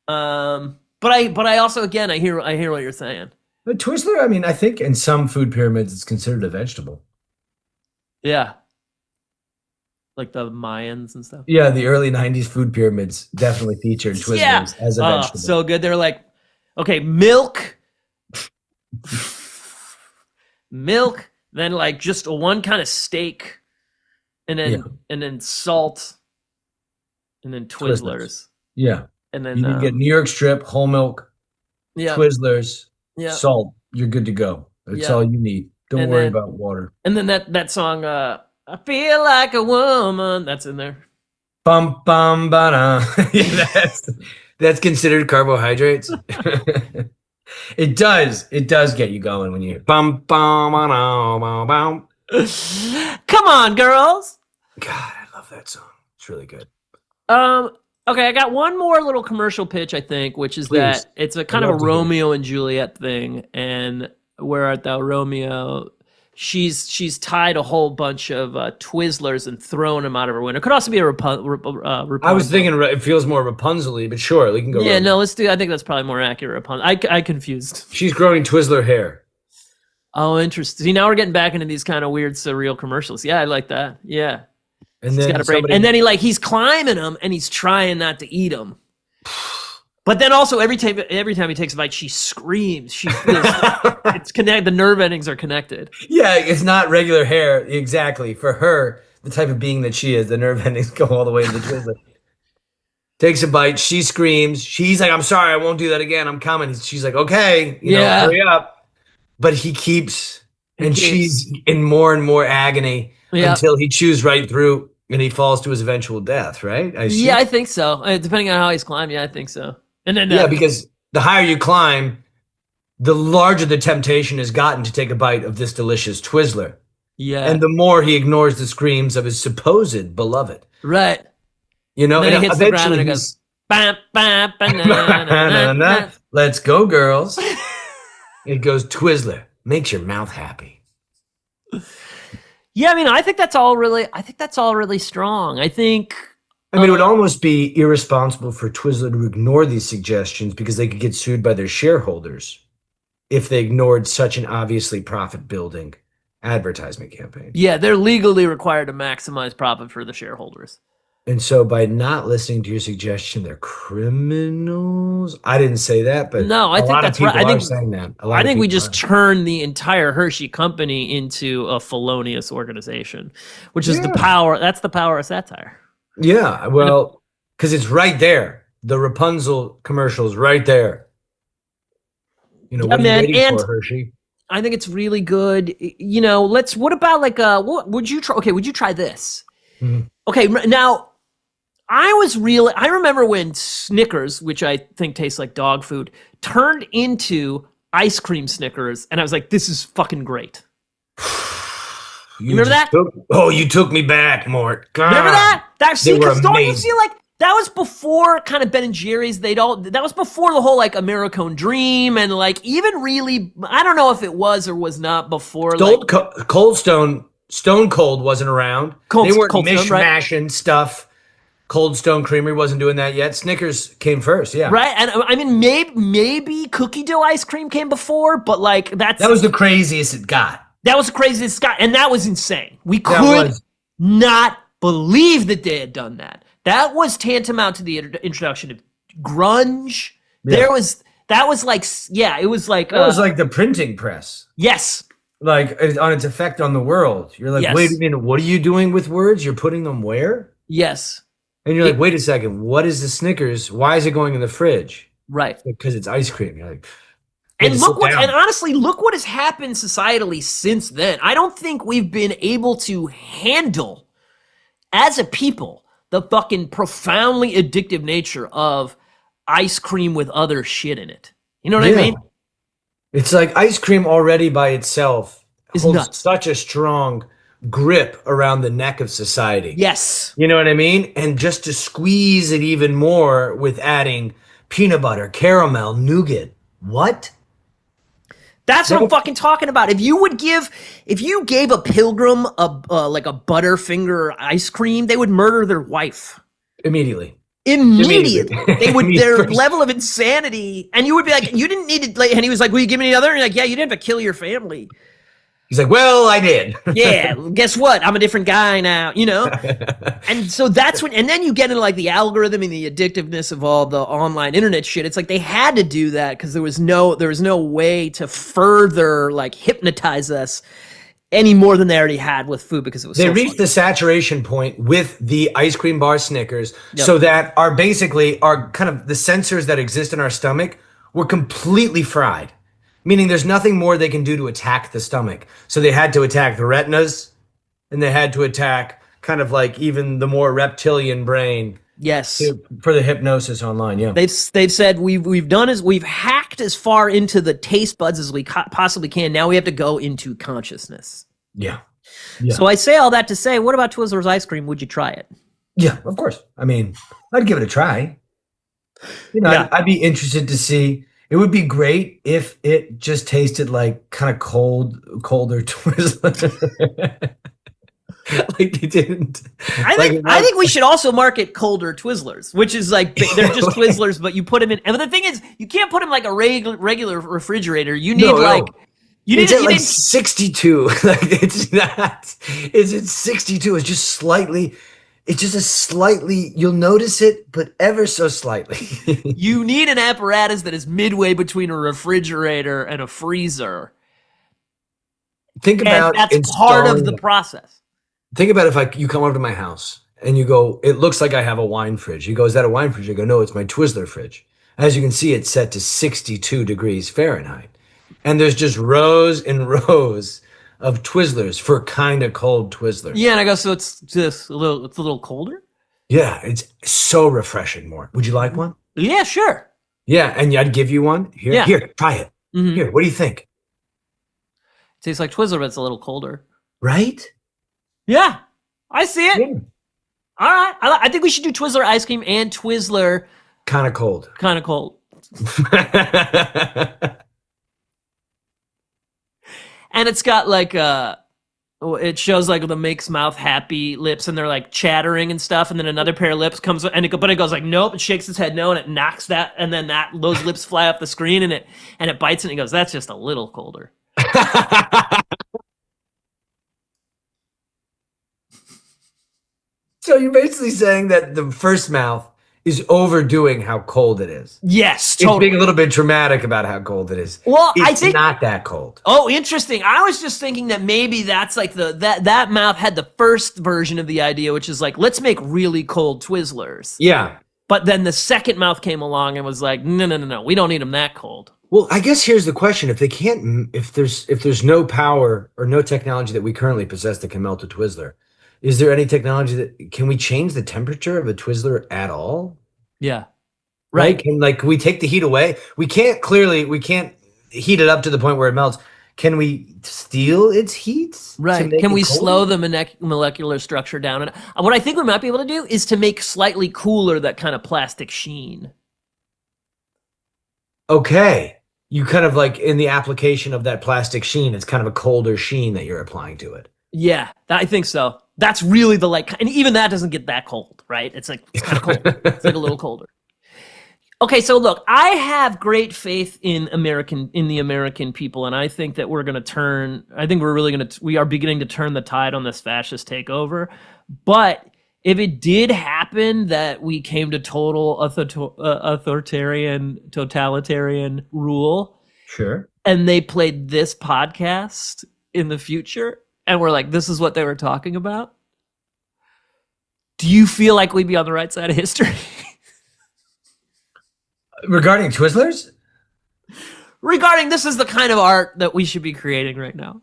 But I also, again, I hear what you're saying. But Twizzler, I mean, I think in some food pyramids it's considered a vegetable. Yeah. Like the Mayans and stuff. Yeah, the early 90s food pyramids definitely featured Twizzlers as a vegetable. So good. They're like, okay, milk, then like just one kind of steak, and then salt, and then Twizzlers. Yeah. And then you can get New York strip, whole milk, Twizzlers, salt. You're good to go. That's all you need. Don't worry about water. And then that song, I feel like a woman. That's in there. Bum bum ba. Yeah, that's considered carbohydrates. It does get you going when you hear bum bum bum bum. Come on, girls. God, I love that song. It's really good. Okay, I got one more little commercial pitch, I think, which is that it's a kind of a Romeo and Juliet thing, and where art thou, Romeo? she's tied a whole bunch of Twizzlers and thrown them out of her window. Could also be a Rapunzel. I was thinking it feels more Rapunzel-y, but sure, we can go. Yeah, no, let's do. I think that's probably more accurate. Rapunzel. I confused. She's growing Twizzler hair. Oh, interesting. See, now we're getting back into these kind of weird surreal commercials. Yeah, I like that. Yeah. And then and then he's climbing them and he's trying not to eat them. But then also every time he takes a bite, she screams. She feels it's connected. The nerve endings are connected. Yeah, it's not regular hair. Exactly. For her, the type of being that she is, the nerve endings go all the way into the Twizzler. Takes a bite. She screams. She's like, "I'm sorry, I won't do that again. I'm coming." She's like, "Okay, hurry up." But he keeps, she's in more and more agony until he chews right through and he falls to his eventual death, right? I think so. Depending on how he's climbed, I think so. And then because the higher you climb, the larger the temptation has gotten to take a bite of this delicious Twizzler. Yeah. And the more he ignores the screams of his supposed beloved. Right. And then he hits the ground and it goes, bam, bam, banana. Let's go, girls. It goes, Twizzler, makes your mouth happy. Yeah, I mean, I think that's all really strong. I think. I mean, it would almost be irresponsible for Twizzler to ignore these suggestions because they could get sued by their shareholders if they ignored such an obviously profit-building advertisement campaign. Yeah, they're legally required to maximize profit for the shareholders. And so by not listening to your suggestion, they're criminals. I didn't say that, but no, I think that's right. I think saying that. I think we just turned the entire Hershey company into a felonious organization, which is the power. That's the power of satire. Yeah, well, because it's right there. The Rapunzel commercial is right there. What are you waiting for, Hershey? I think it's really good. What about what would you try? Okay, would you try this? Mm-hmm. Okay, now I remember when Snickers, which I think tastes like dog food, turned into ice cream Snickers, and I was like, this is fucking great. You remember that? You took me back, Mort. God. Remember that? They were amazing. Don't you feel like that was before kind of Ben and Jerry's? That was before the whole Americone Dream and even really, I don't know if it was or was not before. Cold Stone Cold wasn't around. They weren't mishmashing stuff. Cold Stone Creamery wasn't doing that yet. Snickers came first, yeah. Right, and I mean maybe cookie dough ice cream came before, but that was the craziest it got. That was the craziest it got, and that was insane. We could not believe that they had done that. That was tantamount to the introduction of grunge. Yeah. That was it was like that was like the printing press. Yes. On its effect on the world. You're like, wait a minute, what are you doing with words? You're putting them where? Yes. And you're like, wait a second, what is the Snickers? Why is it going in the fridge? Right. Because it's ice cream. You're like, and honestly, look what has happened societally since then. I don't think we've been able to handle, as a people, the fucking profoundly addictive nature of ice cream with other shit in it. You know what I mean? It's like ice cream already by itself holds such a strong grip around the neck of society. Yes. You know what I mean? And just to squeeze it even more with adding peanut butter, caramel, nougat. What? That's what I'm fucking talking about. If you gave a pilgrim a Butterfinger ice cream, they would murder their wife. Immediately. They would, their level of insanity, and you would be like, you didn't need to, and he was like, will you give me another? And you're like, yeah, you didn't have to kill your family. He's like, well, I did. Yeah, guess what? I'm a different guy now, And so that's when, and then you get into the algorithm and the addictiveness of all the online internet shit. It's like they had to do that because there was no way to further hypnotize us any more than they already had with food because it was. They reached the saturation point with the ice cream bar Snickers, so that our kind of the sensors that exist in our stomach were completely fried. Meaning there's nothing more they can do to attack the stomach. So they had to attack the retinas, and they had to attack kind of even the more reptilian brain. Yes. For the hypnosis online, yeah. They've said we've hacked as far into the taste buds as we possibly can. Now we have to go into consciousness. Yeah. So I say all that to say, what about Twizzlers ice cream? Would you try it? Yeah, of course. I mean, I'd give it a try. I'd be interested to see It would be great if it just tasted like kind of colder Twizzlers. Like they didn't. I think we should also market colder Twizzlers, which is like they're just Twizzlers, but you put them in. And the thing is, you can't put them like a regular refrigerator. You need you it's need at you like need 62. Like it's not. It's at 62. It's just slightly. It's just a slightly. You'll notice it, but ever so slightly. you need an apparatus that is midway between a refrigerator and a freezer. Think about and that's part of the process. Think about if you come over to my house and you go, it looks like I have a wine fridge. You go, is that a wine fridge? I go, no, it's my Twizzler fridge. As you can see, it's set to 62 degrees Fahrenheit. And there's just rows and rows of Twizzlers for kind of cold Twizzlers. Yeah, and I go, so it's just a little colder? Yeah, it's so refreshing more. Would you like one? Yeah, sure. Yeah, and I'd give you one. Here, try it. Mm-hmm. Here, what do you think? It tastes like Twizzler, but it's a little colder. Right? Yeah, I see it. Yeah. All right. I think we should do Twizzler ice cream and Twizzler Kind of cold. kind of cold. And it's got like it shows like the makes mouth happy lips and they're like chattering and stuff, and then another pair of lips comes and but it goes like nope, it shakes its head no, and it knocks that, and then those lips fly off the screen and it bites it and it goes, that's just a little colder. So you're basically saying that the first mouth is overdoing how cold it is. Yes, It's totally. being a little bit dramatic about how cold it is. Well, it's I think not that cold. Oh, interesting. I was just thinking that maybe that's like that mouth had the first version of the idea, which is like, let's make really cold Twizzlers. Yeah. But then the second mouth came along and was like, no, we don't need them that cold. Well, I guess here's the question: if there's no power or no technology that we currently possess that can melt a Twizzler, is there any technology that can we change the temperature of a Twizzler at all? Yeah. Right? Can we take the heat away? We can't heat it up to the point where it melts. Can we steal its heat? Right. Can we slow the molecular structure down? And what I think we might be able to do is to make slightly cooler that kind of plastic sheen. Okay. You kind of like in the application of that plastic sheen, it's kind of a colder sheen that you're applying to it. Yeah, I think so. That's really and even that doesn't get that cold, right? It's kind of cold. It's like a little colder. Okay, so look, I have great faith in the American people, and I think that we are beginning to turn the tide on this fascist takeover. But if it did happen that we came to total totalitarian rule, sure, and they played this podcast in the future, and we're like, this is what they were talking about, do you feel like we'd be on the right side of history? Regarding Twizzlers? Regarding this is the kind of art that we should be creating right now.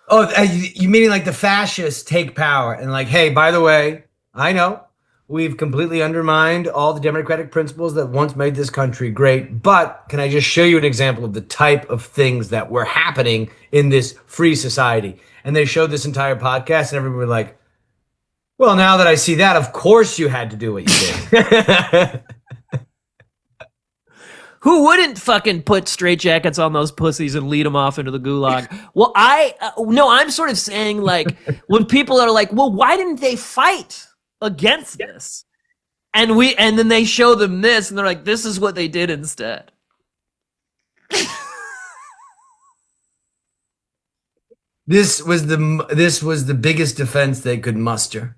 Oh, you meaning like the fascists take power and like, hey, by the way, I know we've completely undermined all the democratic principles that once made this country great, but can I just show you an example of the type of things that were happening in this free society? And they showed this entire podcast and everyone was like, well, now that I see that, of course you had to do what you did. Who wouldn't fucking put straitjackets on those pussies and lead them off into the gulag? Well, I'm sort of saying like when people are like, well, why didn't they fight against this? And then they show them this and they're like, this is what they did instead. This was the biggest defense they could muster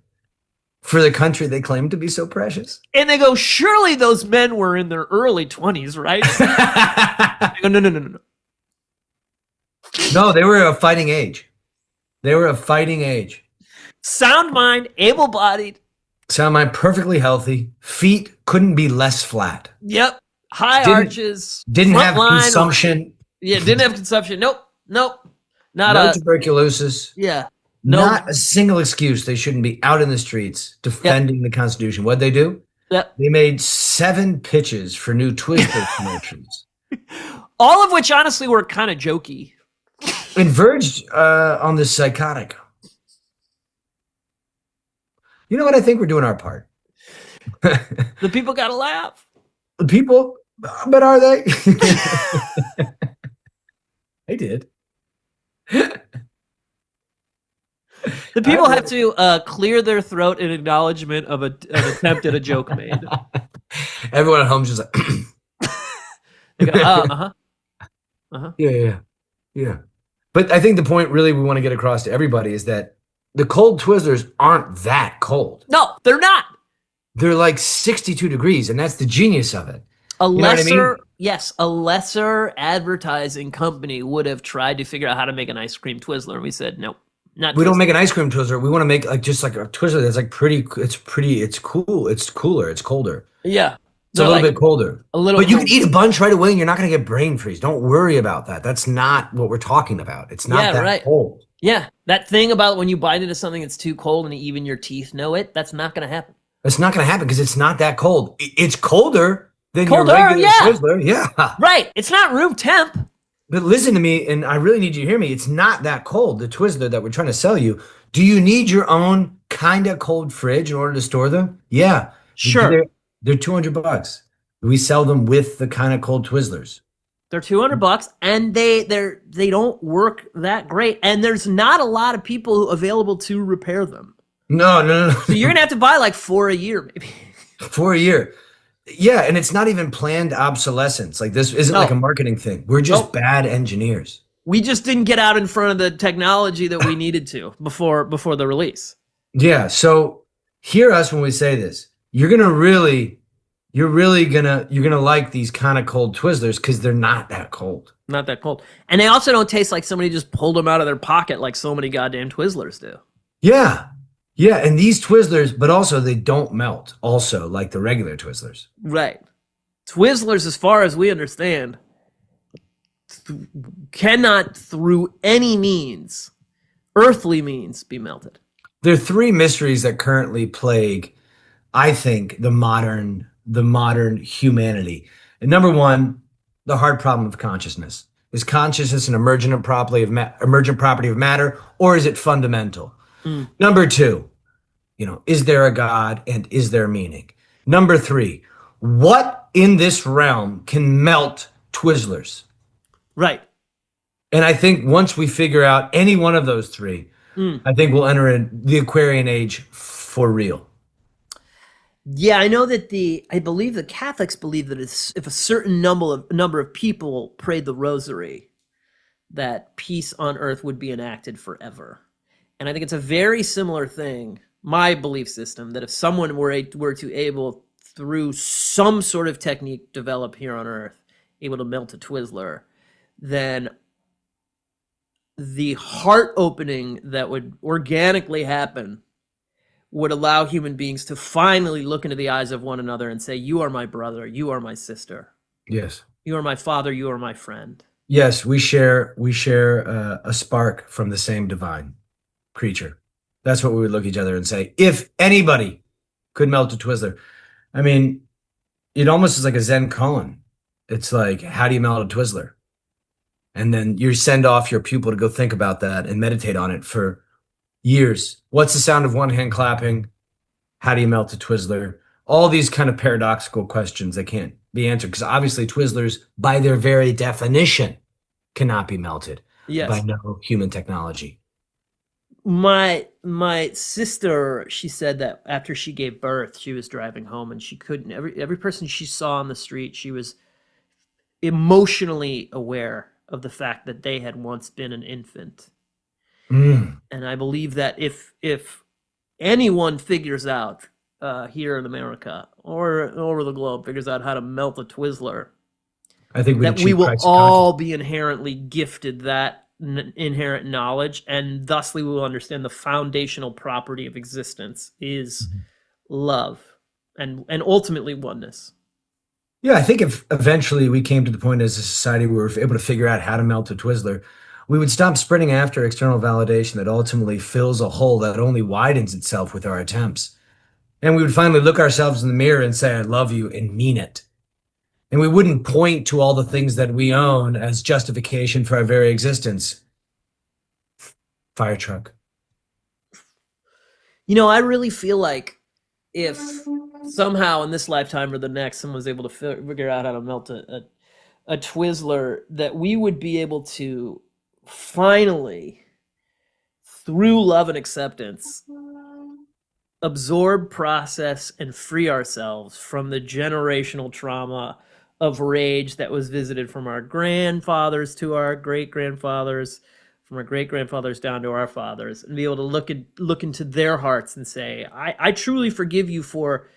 for the country they claim to be so precious. And they go, surely those men were in their early 20s, right? I go, no. No, they were a fighting age. Sound mind, able-bodied. Sound mind, perfectly healthy. Feet couldn't be less flat. Yep. High arches. Didn't have consumption. Yeah, didn't have consumption. Nope. No tuberculosis. Yeah. Not a single excuse they shouldn't be out in the streets defending the Constitution. What'd they do? Yep. They made 7 pitches for new Twizzler commercials. All of which, honestly, were kind of jokey. And verged on the psychotic. You know what? I think we're doing our part. The people got to laugh. The people, But are they? I did. The people have to clear their throat in acknowledgement of an attempt at a joke made. Everyone at home's just like, They go, uh-huh. yeah. But I think the point really we want to get across to everybody is that the cold Twizzlers aren't that cold. No, they're not. They're like 62 degrees, and that's the genius of it. A You know what I lesser, mean? yes, a lesser advertising company would have tried to figure out how to make an ice cream Twizzler, and we said nope, not. We don't Twizzler. make an ice cream Twizzler. We want to make like just like a Twizzler that's like pretty. It's cool. It's cooler. It's colder. Yeah, It's a little bit colder. A little, But you can eat a bunch right away, and you're not going to get brain freeze. Don't worry about that. That's not what we're talking about. It's not that cold. Yeah, that thing about when you bite into something that's too cold and even your teeth know it, that's not going to happen. It's not going to happen because it's not that cold. It's colder than your Colder, regular yeah. Twizzler. Yeah. Right. It's not room temp. But listen to me, and I really need you to hear me. It's not that cold, the Twizzler that we're trying to sell you. Do you need your own kind of cold fridge in order to store them? Yeah. Sure. They're $200. We sell them with the kind of cold Twizzlers. They're $200, and they don't work that great, and there's not a lot of people available to repair them. No. So you're gonna have to buy like 4 a year, maybe. For a year. Yeah, and it's not even planned obsolescence. Like this isn't like a marketing thing. We're just bad engineers. We just didn't get out in front of the technology that we needed to before the release. Yeah. So hear us when we say this. You're really gonna like these kind of cold Twizzlers because they're not that cold. Not that cold. And they also don't taste like somebody just pulled them out of their pocket like so many goddamn Twizzlers do. Yeah. Yeah. And these Twizzlers, but also they don't melt, also like the regular Twizzlers. Right. Twizzlers, as far as we understand, cannot through any means, earthly means, be melted. There are three mysteries that currently plague, I think, the modern humanity. And number one, the hard problem of consciousness. Is consciousness an emergent property of matter, or is it fundamental? Number two, is there a God and is there meaning? Number three, what in this realm can melt Twizzlers? Right. And I think once we figure out any one of those three, I think we'll enter in the Aquarian age for real. Yeah, I know that I believe the Catholics believe that if a certain number of people prayed the rosary, that peace on earth would be enacted forever. And I think it's a very similar thing, my belief system, that if someone were to able, through some sort of technique developed here on earth, able to melt a Twizzler, then the heart opening that would organically happen would allow human beings to finally look into the eyes of one another and say, you are my brother, you are my sister. Yes. You are my father, you are my friend. Yes, we share a spark from the same divine creature. That's what we would look at each other and say. If anybody could melt a Twizzler, I mean, it almost is like a Zen koan. It's like, how do you melt a Twizzler? And then you send off your pupil to go think about that and meditate on it for years. What's the sound of one hand clapping? How do you melt a Twizzler? All these kind of paradoxical questions that can't be answered because obviously Twizzlers, by their very definition, cannot be melted by no human technology. My sister, she said that after she gave birth, she was driving home and she couldn't. Every person she saw on the street, she was emotionally aware of the fact that they had once been an infant. And I believe that if anyone figures out here in America or over the globe figures out how to melt a Twizzler, I think that we will all be inherently gifted that inherent knowledge, and thusly we will understand the foundational property of existence is love and ultimately oneness. Yeah, I think if eventually we came to the point as a society where we're able to figure out how to melt a Twizzler, we would stop sprinting after external validation that ultimately fills a hole that only widens itself with our attempts. And we would finally look ourselves in the mirror and say, I love you, and mean it. And we wouldn't point to all the things that we own as justification for our very existence. Fire truck. I really feel like if somehow in this lifetime or the next, someone was able to figure out how to melt a Twizzler, that we would be able to finally, through love and acceptance, absorb, process, and free ourselves from the generational trauma of rage that was visited from our grandfathers to our great-grandfathers, from our great-grandfathers down to our fathers, and be able to look into their hearts and say, I truly forgive you for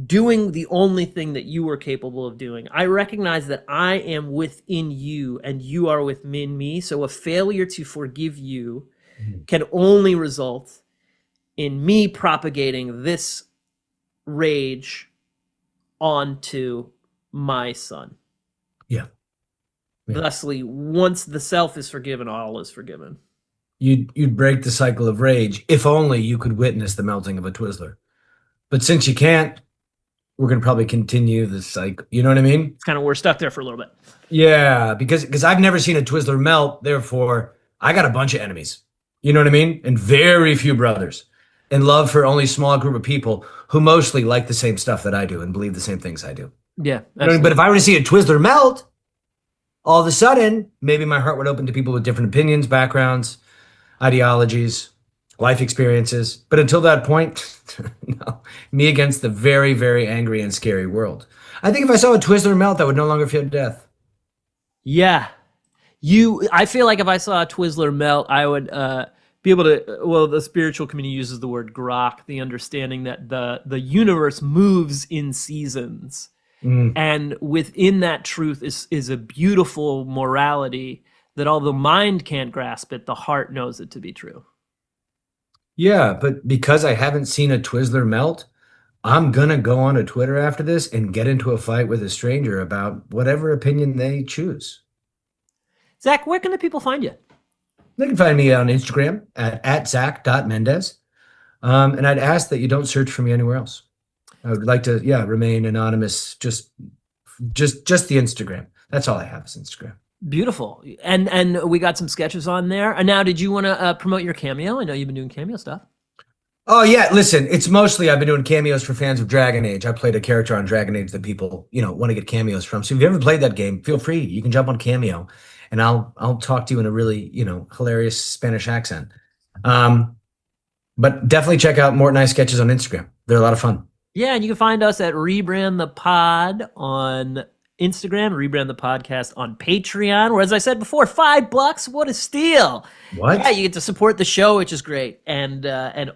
doing the only thing that you were capable of doing. I recognize that I am within you and you are within me. So a failure to forgive you can only result in me propagating this rage onto my son. Yeah. Thusly, once the self is forgiven, all is forgiven. You'd break the cycle of rage if only you could witness the melting of a Twizzler. But since you can't, we're going to probably continue the cycle. You know what I mean? It's kind of, we're stuck there for a little bit. Yeah, because I've never seen a Twizzler melt. Therefore, I got a bunch of enemies. You know what I mean? And very few brothers. And love for only a small group of people who mostly like the same stuff that I do and believe the same things I do. Yeah. You know, but if I were to see a Twizzler melt, all of a sudden, maybe my heart would open to people with different opinions, backgrounds, ideologies, life experiences. But until that point, no, me against the very, very angry and scary world. I think if I saw a Twizzler melt, I would no longer fear death. Yeah. I feel like if I saw a Twizzler melt, I would be able to, well, the spiritual community uses the word grok, the understanding that the universe moves in seasons. And within that truth is a beautiful morality that although mind can't grasp it, the heart knows it to be true. Yeah, but because I haven't seen a Twizzler melt, I'm going to go on to Twitter after this and get into a fight with a stranger about whatever opinion they choose. Zach, where can the people find you? They can find me on Instagram at zach.mendez. And I'd ask that you don't search for me anywhere else. I would like to, remain anonymous, just the Instagram. That's all I have is Instagram. Beautiful. And we got some sketches on there. And now, did you want to promote your cameo? I know you've been doing cameo stuff. Oh, yeah. Listen, it's mostly I've been doing cameos for fans of Dragon Age. I played a character on Dragon Age that people, want to get cameos from. So if you ever played that game, feel free. You can jump on Cameo and I'll talk to you in a really, hilarious Spanish accent. But definitely check out Mort and I sketches on Instagram. They're a lot of fun. Yeah, and you can find us at Rebrand the Pod on Instagram, Rebrand the Podcast on Patreon, where, as I said before, $5, what a steal. What? Yeah, you get to support the show, which is great. And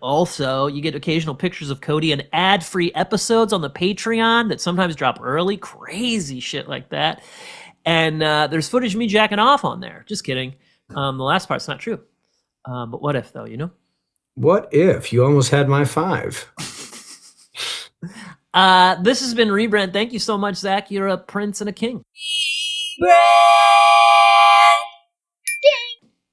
also, you get occasional pictures of Cody and ad-free episodes on the Patreon that sometimes drop early, crazy shit like that. And there's footage of me jacking off on there. Just kidding. The last part's not true. But what if, though, What if you almost had my 5? This has been Rebrand. Thank you so much, Zach. You're a prince and a king. Rebrand!